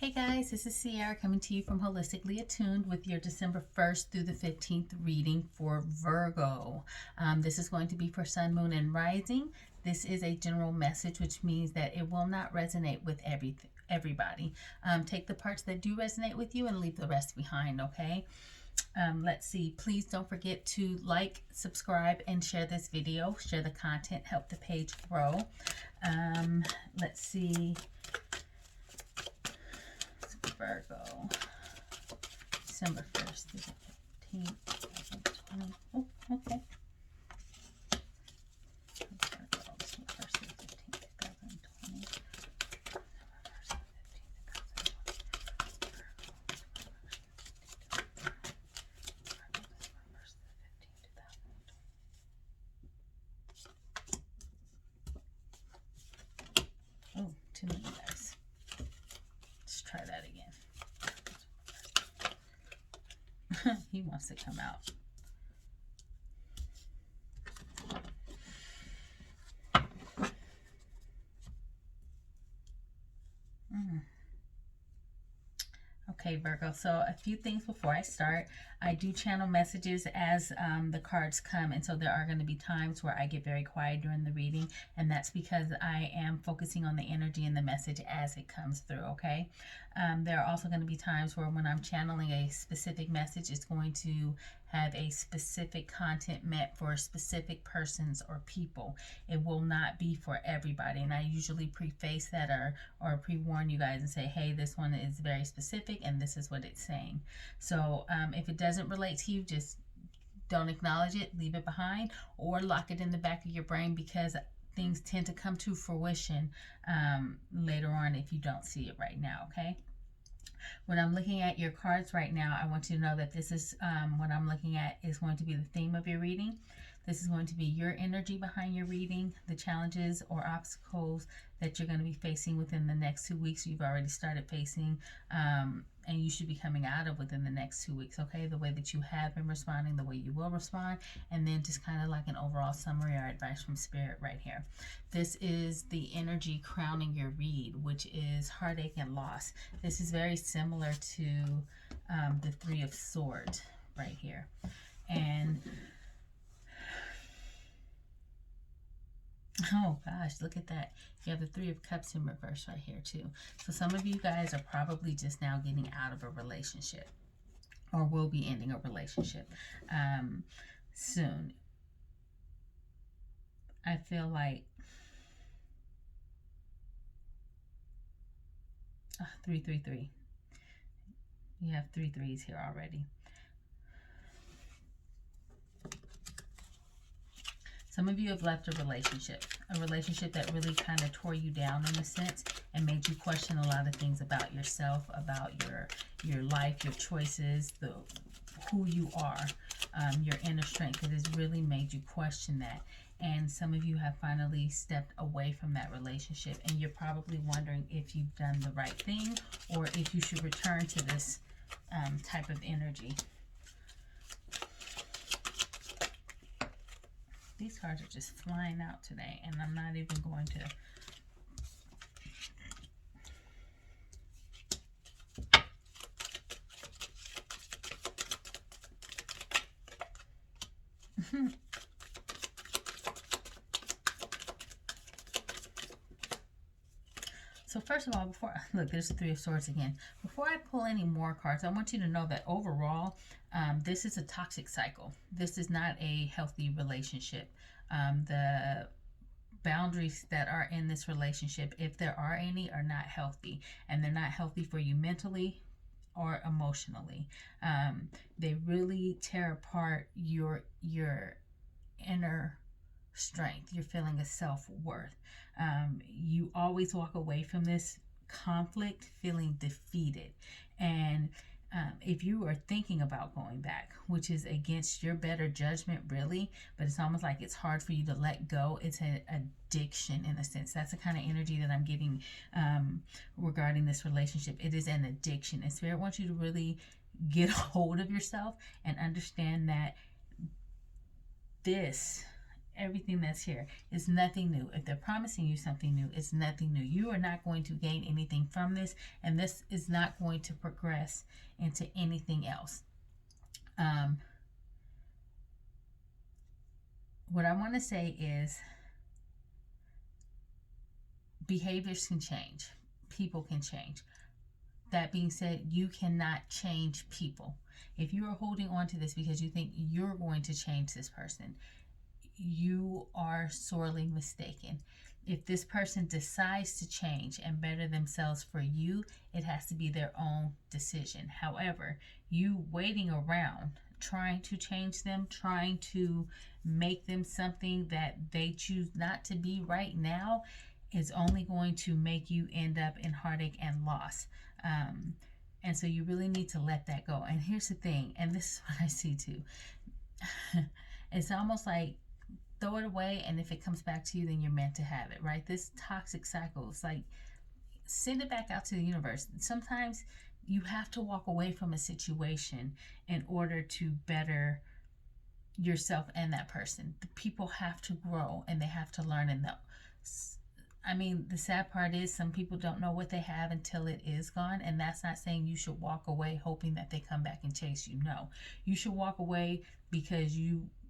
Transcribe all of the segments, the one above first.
Hey guys, this is Sierra coming to you from Holistically Attuned with your December 1st through the 15th reading for Virgo. This is going to be for Sun, Moon, and Rising. This is a general message, which means that it will not resonate with everybody. Take the parts that do resonate with you and leave the rest behind, okay? Let's see. Please don't forget to like, subscribe, and share this video. Share the content, help the page grow. Let's see. Virgo, December 1st through the 15th, 2020. Oh, okay. Virgo, December 1st through the 15th, 2020. Oh, too many guys. Let's try that again. He wants to come out. Okay, Virgo, so a few things before I start. I do channel messages as the cards come, and so there are going to be times where I get very quiet during the reading, and that's because I am focusing on the energy and the message as it comes through, okay? There are also going to be times where when I'm channeling a specific message, it's going to have a specific content meant for specific persons or people. It will not be for everybody, and I usually preface that or pre-warn you guys and say, hey, this one is very specific and this is what it's saying. So if it doesn't relate to you, just don't acknowledge it, leave it behind, or lock it in the back of your brain, because things tend to come to fruition later on if you don't see it right now, okay? When I'm looking at your cards right now, I want you to know that this is what I'm looking at is going to be the theme of your reading. This is going to be your energy behind your reading, the challenges or obstacles that you're going to be facing within the next 2 weeks. You've already started facing, and you should be coming out of within the next 2 weeks, okay? The way that you have been responding, the way you will respond, and then just kind of like an overall summary or advice from Spirit right here. This is the energy crowning your read, which is heartache and loss. This is very similar to the Three of Swords right here. And oh gosh, look at that. You have the Three of Cups in reverse right here too. So some of you guys are probably just now getting out of a relationship or will be ending a relationship soon. I feel like 333. You have 3 threes here already. Some of you have left a relationship that really kind of tore you down in a sense and made you question a lot of things about yourself, about your life, your choices, who you are, your inner strength. It has really made you question that. And some of you have finally stepped away from that relationship, and you're probably wondering if you've done the right thing or if you should return to this type of energy. These cards are just flying out today, and I'm not even going to... So first of all, look, there's the Three of Swords again. Before I pull any more cards, I want you to know that overall, this is a toxic cycle. This is not a healthy relationship. The boundaries that are in this relationship, if there are any, are not healthy. And they're not healthy for you mentally or emotionally. They really tear apart your inner strength, your feeling of self-worth. You always walk away from this conflict feeling defeated. And if you are thinking about going back, which is against your better judgment, really, but it's almost like it's hard for you to let go. It's an addiction in a sense. That's the kind of energy that I'm getting regarding this relationship. It is an addiction. And Spirit wants you to really get a hold of yourself and understand that this everything that's here is nothing new. If they're promising you something new, it's nothing new. You are not going to gain anything from this, and this is not going to progress into anything else. What I want to say is behaviors can change. People can change. That being said, you cannot change people. If you are holding on to this because you think you're going to change this person, you are sorely mistaken. If this person decides to change and better themselves for you, it has to be their own decision. However, you waiting around trying to change them, trying to make them something that they choose not to be right now, is only going to make you end up in heartache and loss. And so you really need to let that go. And here's the thing, and this is what I see too. It's almost like throw it away, and if it comes back to you, then you're meant to have it, right? This toxic cycle, it's like send it back out to the universe. Sometimes you have to walk away from a situation in order to better yourself and that person. The people have to grow and they have to learn. And I mean, the sad part is some people don't know what they have until it is gone. And that's not saying you should walk away hoping that they come back and chase you. No, you should walk away because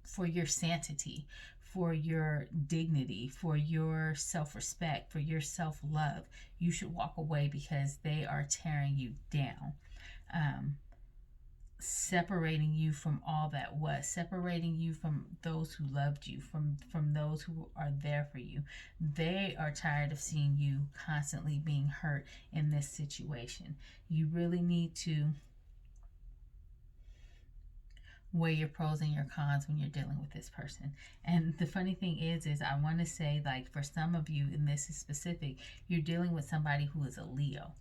for your sanity, for your dignity, for your self-respect, for your self-love, you should walk away because they are tearing you down. Separating you from all that was, separating you from those who loved you, from those who are there for you. They are tired of seeing you constantly being hurt in this situation. You really need to weigh your pros and your cons when you're dealing with this person. And the funny thing is I want to say, like, for some of you, and this is specific, you're dealing with somebody who is a Leo.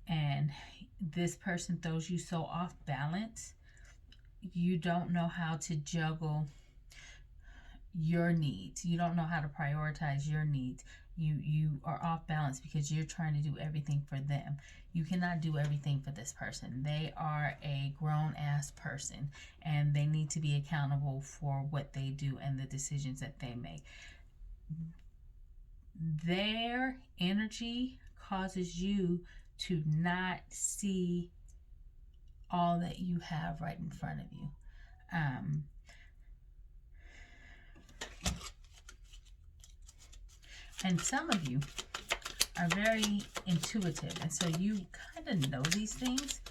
And this person throws you so off balance, you don't know how to juggle your needs. You don't know how to prioritize your needs. You are off balance because you're trying to do everything for them. You cannot do everything for this person. They are a grown-ass person, and they need to be accountable for what they do and the decisions that they make. Their energy causes you to not see all that you have right in front of you. And some of you are very intuitive, and so you kind of know these things.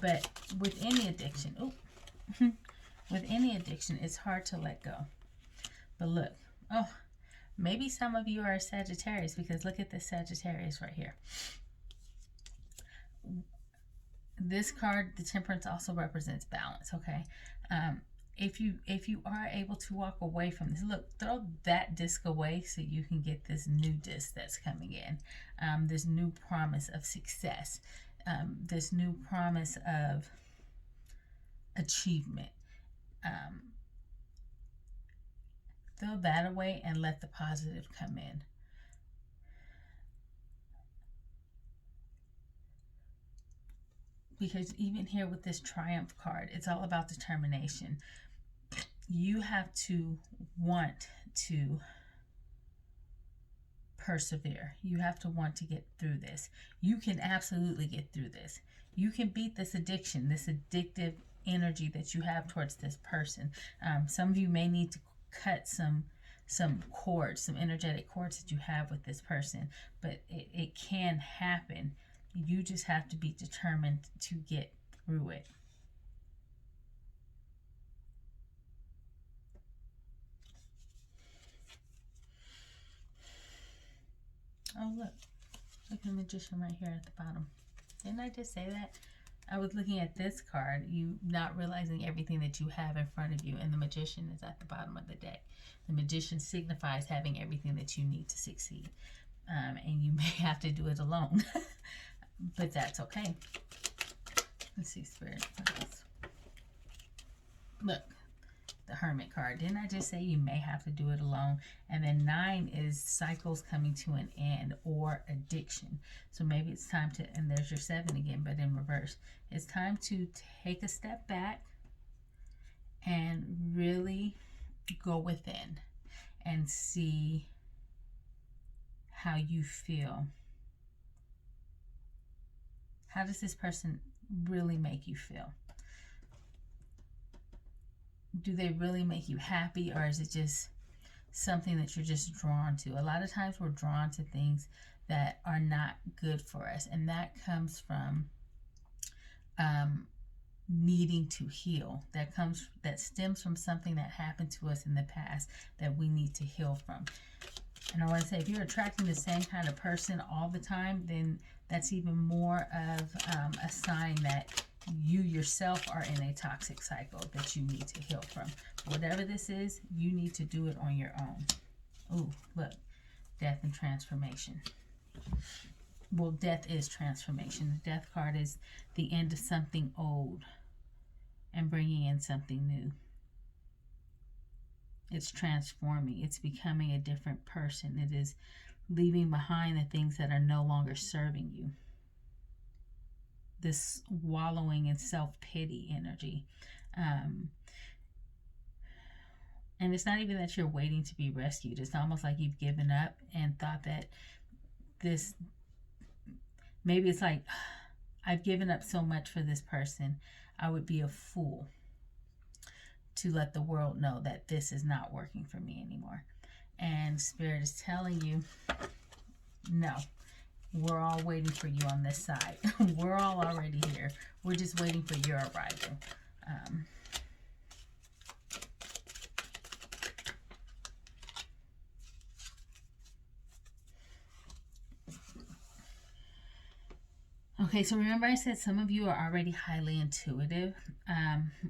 But with any addiction, with any addiction, it's hard to let go. But look, maybe some of you are a Sagittarius, because look at this Sagittarius right here. This card, the Temperance, also represents balance, okay? If you are able to walk away from this, look, throw that disc away so you can get this new disc that's coming in. This new promise of success. This new promise of achievement. Throw that away and let the positive come in. Because even here with this Triumph card, it's all about determination. You have to want to persevere. You have to want to get through this. You can absolutely get through this. You can beat this addiction, this addictive energy that you have towards this person. Some of you may need to cut some cords, some energetic cords that you have with this person, but it can happen. You just have to be determined to get through it. Oh, look at the Magician right here at the bottom. Didn't I just say that? I was looking at this card, you not realizing everything that you have in front of you, and the Magician is at the bottom of the deck. The Magician signifies having everything that you need to succeed. And you may have to do it alone. But that's okay. Let's see, Spirit. What else? Look, the Hermit card. Didn't I just say you may have to do it alone? And then 9 is cycles coming to an end, or addiction. So maybe it's time to, and there's your 7 again, but in reverse. It's time to take a step back and really go within and see how you feel. How does this person really make you feel? Do they really make you happy, or is it just something that you're just drawn to? A lot of times we're drawn to things that are not good for us, and that comes from needing to heal. That stems from something that happened to us in the past that we need to heal from. And I want to say, if you're attracting the same kind of person all the time, then that's even more of a sign that you yourself are in a toxic cycle that you need to heal from. Whatever this is, you need to do it on your own. Ooh, look, death and transformation. Well, death is transformation. The death card is the end of something old and bringing in something new. It's transforming. It's becoming a different person. It is leaving behind the things that are no longer serving you. This wallowing in self-pity energy. And it's not even that you're waiting to be rescued. It's almost like you've given up and thought that this, maybe it's like, I've given up so much for this person. I would be a fool to let the world know that this is not working for me anymore. And Spirit is telling you, no, we're all waiting for you on this side. We're all already here. We're just waiting for your arrival. Okay, so remember I said some of you are already highly intuitive.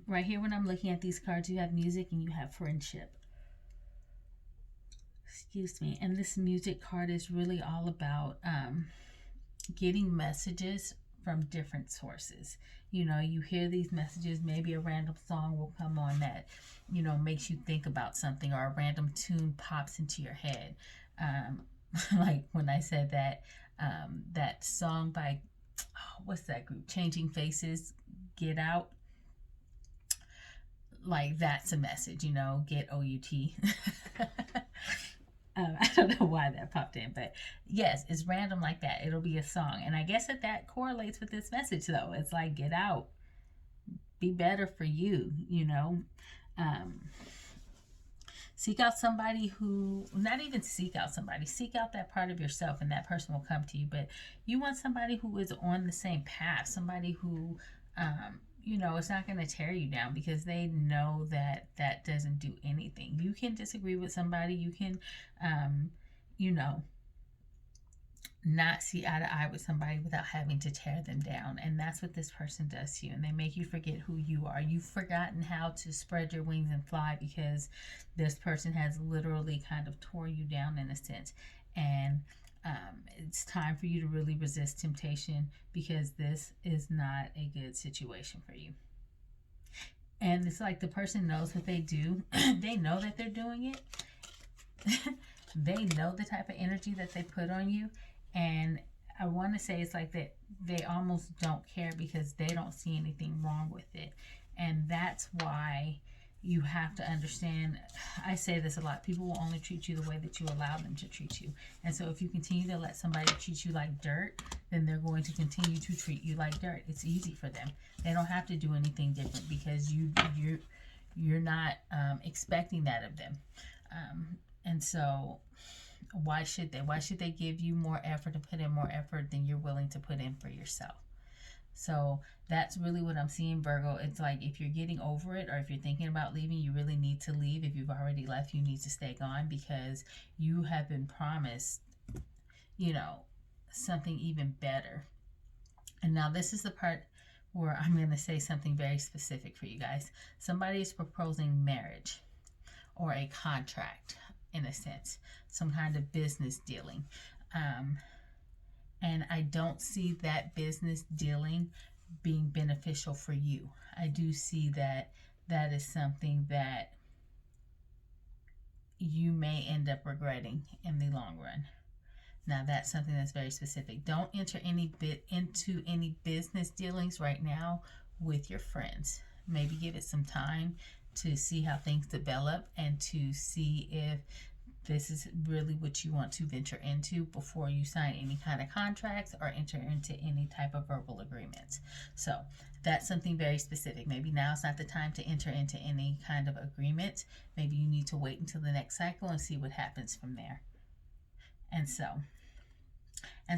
Right here when I'm looking at these cards, you have music and you have friendship. Excuse me. And this music card is really all about getting messages from different sources. You know, you hear these messages, maybe a random song will come on that, you know, makes you think about something, or a random tune pops into your head. Like when I said that, that song by, what's that group? Changing Faces, Get Out. Like that's a message, you know, get O-U-T. I don't know why that popped in, but yes, it's random like that. It'll be a song. And I guess that correlates with this message, though. It's like, get out. Be better for you, you know. Seek out somebody who, not even seek out somebody, seek out that part of yourself and that person will come to you. But you want somebody who is on the same path, somebody who, you know, it's not going to tear you down, because they know that that doesn't do anything. You can disagree with somebody. You can, you know, not see eye to eye with somebody without having to tear them down. And that's what this person does to you. And they make you forget who you are. You've forgotten how to spread your wings and fly, because this person has literally kind of tore you down in a sense. And it's time for you to really resist temptation, because this is not a good situation for you. And it's like the person knows what they do. They know that they're doing it. They know the type of energy that they put on you. And I want to say it's like that they almost don't care, because they don't see anything wrong with it. And that's why you have to understand, I say this a lot, people will only treat you the way that you allow them to treat you. And so if you continue to let somebody treat you like dirt, then they're going to continue to treat you like dirt. It's easy for them. They don't have to do anything different, because you're not expecting that of them. And so why should they? Why should they give you more effort and put in more effort than you're willing to put in for yourself? So that's really what I'm seeing, Virgo. It's like, if you're getting over it, or if you're thinking about leaving, you really need to leave. If you've already left, you need to stay gone, because you have been promised, you know, something even better. And now this is the part where I'm going to say something very specific for you guys. Somebody is proposing marriage or a contract, in a sense, some kind of business dealing. And I don't see that business dealing being beneficial for you. I do see that that is something that you may end up regretting in the long run. Now that's something that's very specific. Don't enter into any business dealings right now with your friends. Maybe give it some time. to see how things develop and to see if this is really what you want to venture into before you sign any kind of contracts or enter into any type of verbal agreements. So that's something very specific. Maybe now is not the time to enter into any kind of agreement. Maybe you need to wait until the next cycle and see what happens from there. And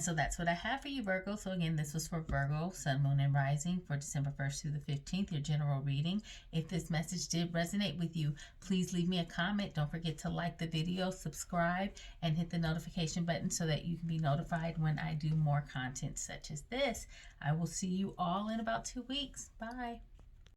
so that's what I have for you, Virgo. So again, this was for Virgo, Sun, Moon, and Rising for December 1st through the 15th, your general reading. If this message did resonate with you, please leave me a comment. Don't forget to like the video, subscribe, and hit the notification button so that you can be notified when I do more content such as this. I will see you all in about 2 weeks. Bye.